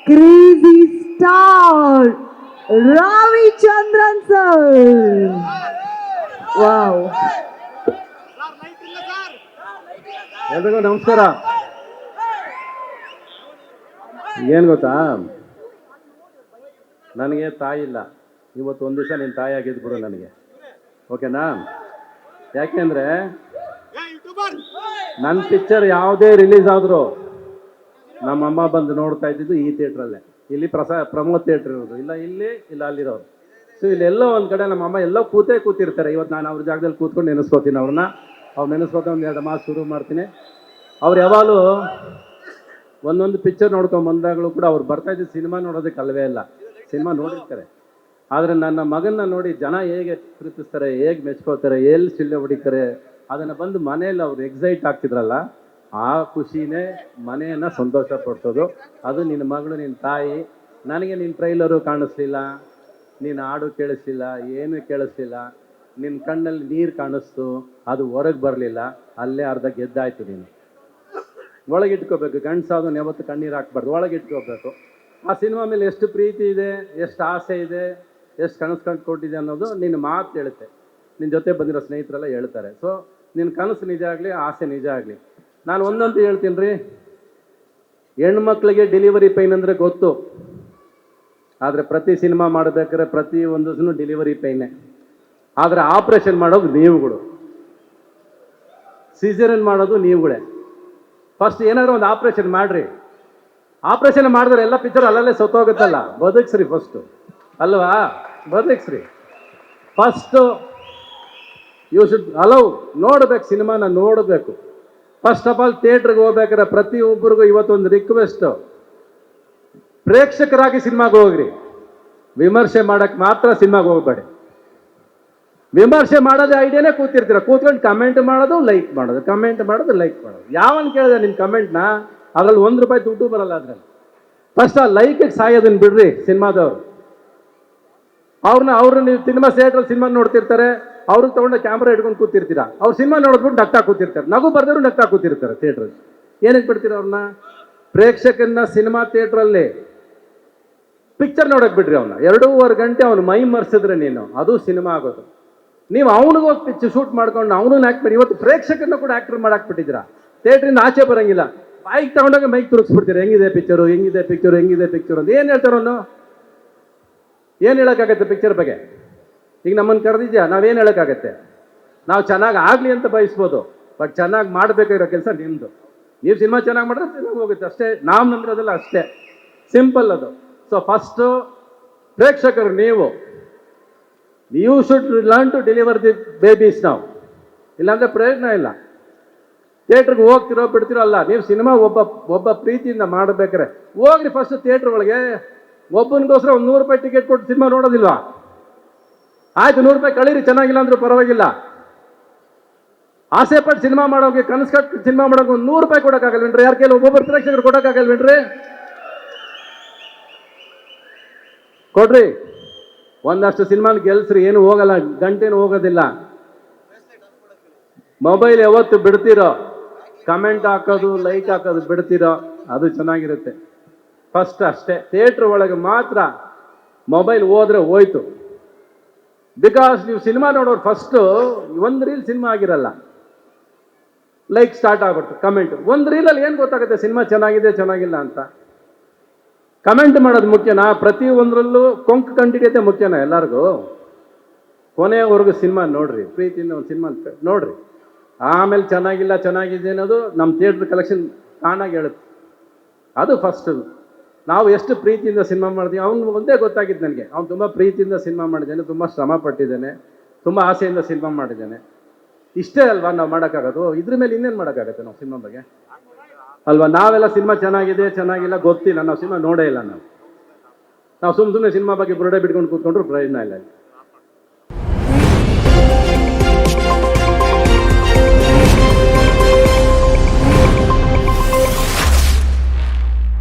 crazy star Ravi Chandran sir. Wow. ಎಲ್ರಿಗೂ ನಮಸ್ಕಾರ. ಏನು ಗೊತ್ತಾ, ನನಗೆ ತಾಯಿ ಇಲ್ಲ. ಇವತ್ತು ಒಂದು ದಿವಸ ನಿನ್ನ ತಾಯಿ ಆಗಿದ್ದು ಬಿಡು ನನಗೆ, ಓಕೆನಾ? ಯಾಕೆಂದರೆ ನನ್ನ ಪಿಕ್ಚರ್ ಯಾವುದೇ ರಿಲೀಸ್ ಆದರೂ ನಮ್ಮಮ್ಮ ಬಂದು ನೋಡ್ತಾ ಇದ್ದಿದ್ದು ಈ ಥಿಯೇಟ್ರಲ್ಲೇ. ಇಲ್ಲಿ ಪ್ರಮೋದ್ ಥಿಯೇಟ್ರ್ ಇರೋದು, ಇಲ್ಲ ಇಲ್ಲಿ, ಇಲ್ಲ ಅಲ್ಲಿರೋರು. ಸೊ ಇಲ್ಲೆಲ್ಲೋ ಒಂದು ಕಡೆ ನಮ್ಮಮ್ಮ ಎಲ್ಲೋ ಕೂತಿರ್ತಾರೆ. ಇವತ್ತು ನಾನು ಅವ್ರ ಜಾಗದಲ್ಲಿ ಕೂತ್ಕೊಂಡು ನೆನೆಸ್ಕೋತೀನಿ ಅವ್ರನ್ನ. ಅವ್ರು ನೆನೆಸ್ಕೋತ ಒಂದು ಎರಡು ಮಾತು ಶುರು ಮಾಡ್ತೀನಿ. ಅವ್ರು ಯಾವಾಗಲೂ ಒಂದೊಂದು ಪಿಕ್ಚರ್ ನೋಡ್ಕೊಂಡು ಬಂದಾಗಲೂ ಕೂಡ ಅವ್ರು ಬರ್ತಾಯಿದ್ದು ಸಿನಿಮಾ ನೋಡೋದಕ್ಕೆ ಅಲ್ವೇ ಇಲ್ಲ, ಸಿನಿಮಾ ನೋಡಿರ್ತಾರೆ. ಆದರೆ ನನ್ನ ಮಗನ್ನ ನೋಡಿ ಜನ ಹೇಗೆ ಪ್ರೀತಿಸ್ತಾರೆ, ಹೇಗೆ ಮೆಚ್ಕೋತಾರೆ, ಎಲ್ಲಿ ಸಿಳ್ಳೆ ಹೊಡಿತಾರೆ, ಅದನ್ನು ಬಂದು ಮನೆಯಲ್ಲಿ ಅವ್ರು ಎಕ್ಸೈಟ್ ಆಗ್ತಿದ್ರಲ್ಲ, ಆ ಖುಷಿನೇ ಮನೆಯನ್ನು ಸಂತೋಷ ಪಡ್ಸೋದು. ಅದು ನಿನ್ನ ಮಗಳು, ನಿನ್ನ ತಾಯಿ. ನನಗೆ ನಿನ್ನ ಟ್ರೈಲರು ಕಾಣಿಸ್ಲಿಲ್ಲ, ನೀನು ಹಾಡು ಕೇಳಿಸ್ಲಿಲ್ಲ, ಏನೂ ಕೇಳಿಸ್ಲಿಲ್ಲ. ನಿನ್ನ ಕಣ್ಣಲ್ಲಿ ನೀರು ಕಾಣಿಸ್ತು, ಅದು ಹೊರಗೆ ಬರಲಿಲ್ಲ. ಅಲ್ಲೇ ಅರ್ಧ ಗೆದ್ದಾಯ್ತು. ನೀನು ಒಳಗಿಟ್ಕೋಬೇಕು. ಗಂಡಸಾದನ್ನು ಯಾವತ್ತು ಕಣ್ಣೀರು ಹಾಕ್ಬಾರ್ದು, ಒಳಗಿಟ್ಕೋಬೇಕು. ಆ ಸಿನಿಮಾ ಮೇಲೆ ಎಷ್ಟು ಪ್ರೀತಿ ಇದೆ, ಎಷ್ಟು ಆಸೆ ಇದೆ, ಎಷ್ಟು ಕನಸು ಕಂಡುಕೊಟ್ಟಿದೆ ಅನ್ನೋದು ನಿನ್ನ ಮಾತು ಹೇಳುತ್ತೆ. ನಿನ್ನ ಜೊತೆ ಬಂದಿರೋ ಸ್ನೇಹಿತರೆಲ್ಲ ಹೇಳ್ತಾರೆ. ಸೊ ನಿನ್ನ ಕನಸು ನಿಜ ಆಗಲಿ, ಆಸೆ ನಿಜ ಆಗಲಿ. ನಾನು ಒಂದಂತೂ ಹೇಳ್ತೀನಿ ರೀ, ಹೆಣ್ಮಕ್ಳಿಗೆ ಡೆಲಿವರಿ ಪೈನ್ ಅಂದರೆ ಗೊತ್ತು. ಆದರೆ ಪ್ರತಿ ಸಿನಿಮಾ ಮಾಡಬೇಕಾದ್ರೆ ಪ್ರತಿ ಒಂದು ಡೆಲಿವರಿ ಪೈನೇ. ಆದರೆ ಆಪ್ರೇಷನ್ ಮಾಡೋದು ನೀವುಗಳು, ಸಿಸೇರಿಯನ್ ಮಾಡೋದು ನೀವುಗಳೇ. ಫಸ್ಟ್ ಏನಾದರೂ ಒಂದು ಆಪ್ರೇಷನ್ ಮಾಡಿರಿ. ಆಪ್ರೇಷನ್ ಮಾಡಿದ್ರೆ ಎಲ್ಲ ಪಿಕ್ಚರ್ ಅಲ್ಲಲ್ಲೇ ಸತ್ತೋಗುತ್ತಲ್ಲ. ಬದುಕ್ಸ್ರಿ ಫಸ್ಟು, ಅಲ್ವಾ? ಬದುಕ್ಸ್ರಿ ಫಸ್ಟು. You should allow. ನೋಡ್ಬೇಕು, ಸಿನಿಮಾನ ನೋಡಬೇಕು. ಫಸ್ಟ್ ಆಫ್ ಆಲ್ ಥಿಯೇಟ್ರಿಗೆ ಹೋಗ್ಬೇಕಾದ್ರೆ ಪ್ರತಿಯೊಬ್ಬರಿಗೂ ಇವತ್ತೊಂದು ರಿಕ್ವೆಸ್ಟು, ಪ್ರೇಕ್ಷಕರಾಗಿ ಸಿನಿಮಾಗೆ ಹೋಗ್ರಿ. ವಿಮರ್ಶೆ ಮಾಡೋಕ್ಕೆ ಮಾತ್ರ ಸಿನಿಮಾಗೆ ಹೋಗ್ಬೇಡಿ. ವಿಮರ್ಶೆ ಮಾಡೋದೇ ಐಡಿಯಾನೇ ಕೂತಿರ್ತೀರ, ಕೂತ್ಕೊಂಡು ಕಮೆಂಟ್ ಮಾಡೋದು, ಲೈಕ್ ಮಾಡೋದು, ಕಮೆಂಟ್ ಮಾಡೋದು, ಲೈಕ್ ಮಾಡೋದು. ಯಾವನ್ ಕೇಳಿದೆ ನಿಮ್ಮ ಕಮೆಂಟ್ನ? ಅದ್ರಲ್ಲಿ ₹1 ದುಡ್ಡು ಬರಲ್ಲ. ಅದ್ರಲ್ಲಿ ಫಸ್ಟ್ ಆ ಲೈಕಿಗೆ ಸಾಯೋದನ್ನು ಬಿಡ್ರಿ. ಸಿನಿಮಾದವ್ರು ಅವ್ರನ್ನ ನೀವು ಸಿನಿಮಾ ಥಿಯೇಟ್ರಲ್ಲಿ ಸಿನಿಮಾ ನೋಡ್ತಿರ್ತಾರೆ, ಅವ್ರಿಗೆ ತೊಗೊಂಡು ಕ್ಯಾಮ್ರಾ ಇಟ್ಕೊಂಡು ಕೂತಿರ್ತೀರಾ. ಅವ್ರು ಸಿನಿಮಾ ನೋಡ್ಬಿಟ್ಟು ನಗ್ತಾ ಕೂತಿರ್ತಾರೆ, ನಗು ಬರ್ದವರು ನಗ್ತಾ ಕೂತಿರ್ತಾರೆ ಥಿಯೇಟ್ರಲ್ಲಿ. ಏನಕ್ಕೆ ಬಿಡ್ತೀರ ಅವ್ರನ್ನ? ಪ್ರೇಕ್ಷಕನ್ನ ಸಿನಿಮಾ ಥಿಯೇಟ್ರಲ್ಲಿ ಪಿಕ್ಚರ್ ನೋಡೋಕೆ ಬಿಡ್ರಿ. ಅವನ್ನ 2.5 ಗಂಟೆ ಅವನು ಮೈ ಮರ್ಸಿದ್ರೆ ನೀನು, ಅದು ಸಿನಿಮಾ ಆಗೋದು. ನೀವು ಅವನಿಗೋಗಿ ಪಿಕ್ಚರ್ ಶೂಟ್ ಮಾಡ್ಕೊಂಡು ಅವನನ್ನು ಆ್ಯಕ್ಟ್ ಮಾಡಿ ಇವತ್ತು ಪ್ರೇಕ್ಷಕರನ್ನ ಕೂಡ ಆ್ಯಕ್ಟರ್ ಮಾಡಾಕ್ಬಿಟ್ಟಿದ್ದೀರಾ. ಥಿಯೇಟ್ರಿಂದ ಆಚೆ ಬರೋಂಗಿಲ್ಲ. ಬೈಕ್ ತಗೊಂಡೋಗಿ ಮೈಕ್ ತುರುಗಿಸ್ಬಿಡ್ತೀರ, ಹೆಂಗಿದೆ ಪಿಕ್ಚರು, ಹೆಂಗಿದೆ ಪಿಕ್ಚರು, ಹೆಂಗಿದೆ ಪಿಕ್ಚರು ಅಂತ. ಏನು ಹೇಳ್ತಾರೋ ಅವನು? ಏನು ಹೇಳೋಕ್ಕಾಗತ್ತೆ ಪಿಕ್ಚರ್ ಬಗ್ಗೆ? ಈಗ ನಮ್ಮನ್ನು ಕರೆದಿದ್ಯಾ, ನಾವೇನು ಹೇಳೋಕ್ಕಾಗತ್ತೆ? ನಾವು ಚೆನ್ನಾಗಿ ಆಗಲಿ ಅಂತ ಬಯಸ್ಬೋದು, ಬಟ್ ಚೆನ್ನಾಗಿ ಮಾಡಬೇಕಾಗಿರೋ ಕೆಲಸ ನಿಮ್ಮದು. ನೀವು ಸಿನಿಮಾ ಚೆನ್ನಾಗಿ ಮಾಡಿದ್ರೆ ಚೆನ್ನಾಗಿ ಹೋಗುತ್ತೆ ಅಷ್ಟೇ. ನಾವು ನಂಬಿರೋದಿಲ್ಲ ಅಷ್ಟೇ, ಸಿಂಪಲ್ ಅದು. ಸೊ ಫಸ್ಟು ಪ್ರೇಕ್ಷಕರು ನೀವು should learn to deliver the babies ನಾವು. ಇಲ್ಲಾಂದರೆ ಪ್ರಯೋಜನ ಇಲ್ಲ. ಥಿಯೇಟ್ರಿಗೆ ಹೋಗ್ತಿರೋ ಬಿಡ್ತಿರೋ ಅಲ್ಲ. ನೀವು ಸಿನಿಮಾ ಒಬ್ಬ ಪ್ರೀತಿಯಿಂದ ಮಾಡಬೇಕಾರೆ ಹೋಗ್ರಿ ಫಸ್ಟ್ ಥಿಯೇಟ್ರ್ ಒಳಗೆ. ಒಬ್ಬನಿಗೋಸ್ಕರ ಒಂದು ₹100 ಟಿಕೆಟ್ ಕೊಟ್ಟು ಸಿನಿಮಾ ನೋಡೋದಿಲ್ವಾ? ಆಯ್ತು, ₹100 ಕಳೀರಿ, ಚೆನ್ನಾಗಿಲ್ಲ ಅಂದ್ರೂ ಪರವಾಗಿಲ್ಲ. ಆಸೆ ಪಟ್ಟು ಸಿನಿಮಾ ಮಾಡೋಗೆ, ಕನಸು ಕಟ್ಟು ಸಿನಿಮಾ ಮಾಡೋಕೆ ಒಂದು ₹100 ಕೊಡೋಕ್ಕಾಗಲ್ವೇನ್ರಿ? ಯಾರ ಕೈಲಿ ಒಬ್ಬೊಬ್ಬರು ಪ್ರೇಕ್ಷಕರು ಕೊಡೋಕ್ಕಾಗಲ್ವೇನ್ರಿ? ಕೊಡ್ರಿ. ಒಂದಷ್ಟು ಸಿನಿಮಾನ ಗೆಲ್ಸ್ರಿ, ಏನು ಹೋಗಲ್ಲ, ಗಂಟೆನೂ ಹೋಗೋದಿಲ್ಲ. ಮೊಬೈಲ್ ಯಾವತ್ತು ಬಿಡ್ತೀರೋ, ಕಮೆಂಟ್ ಹಾಕೋದು, ಲೈಕ್ ಹಾಕೋದು ಬಿಡ್ತೀರೋ, ಅದು ಚೆನ್ನಾಗಿರುತ್ತೆ. ಫಸ್ಟ್ ಅಷ್ಟೇ. ಥಿಯೇಟ್ರ್ ಒಳಗೆ ಮಾತ್ರ ಮೊಬೈಲ್ ಹೋದ್ರೆ ಹೋಯ್ತು. ಬಿಕಾಸ್ ನೀವು ಸಿನಿಮಾ ನೋಡೋರು ಫಸ್ಟು ಒಂದು ರೀಲ್ ಸಿನಿಮಾ ಆಗಿರಲ್ಲ, ಲೈಕ್ ಸ್ಟಾರ್ಟ್ ಆಗ್ಬಿಡ್ತು, ಕಮೆಂಟ್. ಒಂದು ರೀಲಲ್ಲಿ ಏನು ಗೊತ್ತಾಗುತ್ತೆ ಸಿನಿಮಾ ಚೆನ್ನಾಗಿದೆ ಚೆನ್ನಾಗಿಲ್ಲ ಅಂತ? ಕಮೆಂಟ್ ಮಾಡೋದು ಮುಖ್ಯನಾ? ಪ್ರತಿಯೊಂದರಲ್ಲೂ ಕೊಂಕು ಕಂಡಿಡಿಯತ್ತೆ ಮುಖ್ಯನಾ ಎಲ್ಲರಿಗೂ? ಕೊನೆಯವರೆಗೂ ಸಿನಿಮಾ ನೋಡ್ರಿ, ಪ್ರೀತಿಯಿಂದ ಒಂದು ಸಿನಿಮಾ ನೋಡ್ರಿ. ಆಮೇಲೆ ಚೆನ್ನಾಗಿಲ್ಲ ಚೆನ್ನಾಗಿದೆ ಅನ್ನೋದು ನಮ್ಮ ಥಿಯೇಟ್ರ್ ಕಲೆಕ್ಷನ್ ತಾನಾಗಿ ಹೇಳುತ್ತೆ. ಅದು ಫಸ್ಟು. ನಾವು ಎಷ್ಟು ಪ್ರೀತಿಯಿಂದ ಸಿನಿಮಾ ಮಾಡ್ತೀವಿ. ಅವ್ನು ಒಂದೇ ಗೊತ್ತಾಗಿದ್ದು ನನಗೆ, ಅವ್ನು ತುಂಬ ಪ್ರೀತಿಯಿಂದ ಸಿನಿಮಾ ಮಾಡಿದ್ದಾನೆ, ತುಂಬ ಶ್ರಮ ಪಟ್ಟಿದ್ದಾನೆ, ತುಂಬ ಆಸೆಯಿಂದ ಸಿನಿಮಾ ಮಾಡಿದ್ದಾನೆ. ಇಷ್ಟೇ ಅಲ್ವಾ ನಾವು ಮಾಡೋಕ್ಕಾಗೋದು? ಇದ್ರ ಮೇಲೆ ಇನ್ನೇನು ಮಾಡೋಕ್ಕಾಗತ್ತೆ ನಾವು ಸಿನಿಮಾ ಬಗ್ಗೆ, ಅಲ್ವಾ? ನಾವೆಲ್ಲ ಸಿನಿಮಾ ಚೆನ್ನಾಗಿದೆ ಚೆನ್ನಾಗಿಲ್ಲ ಗೊತ್ತಿಲ್ಲ, ನಾವು ಸಿನಿಮಾ ನೋಡೇ ಇಲ್ಲ. ನಾವು ಸುಮ್ಮನೆ ಸಿನಿಮಾ ಬಗ್ಗೆ ಬುರುಡೆ ಬಿಟ್ಕೊಂಡು ಕೂತ್ಕೊಂಡ್ರು ಪ್ರಯೋಜನ ಇಲ್ಲ.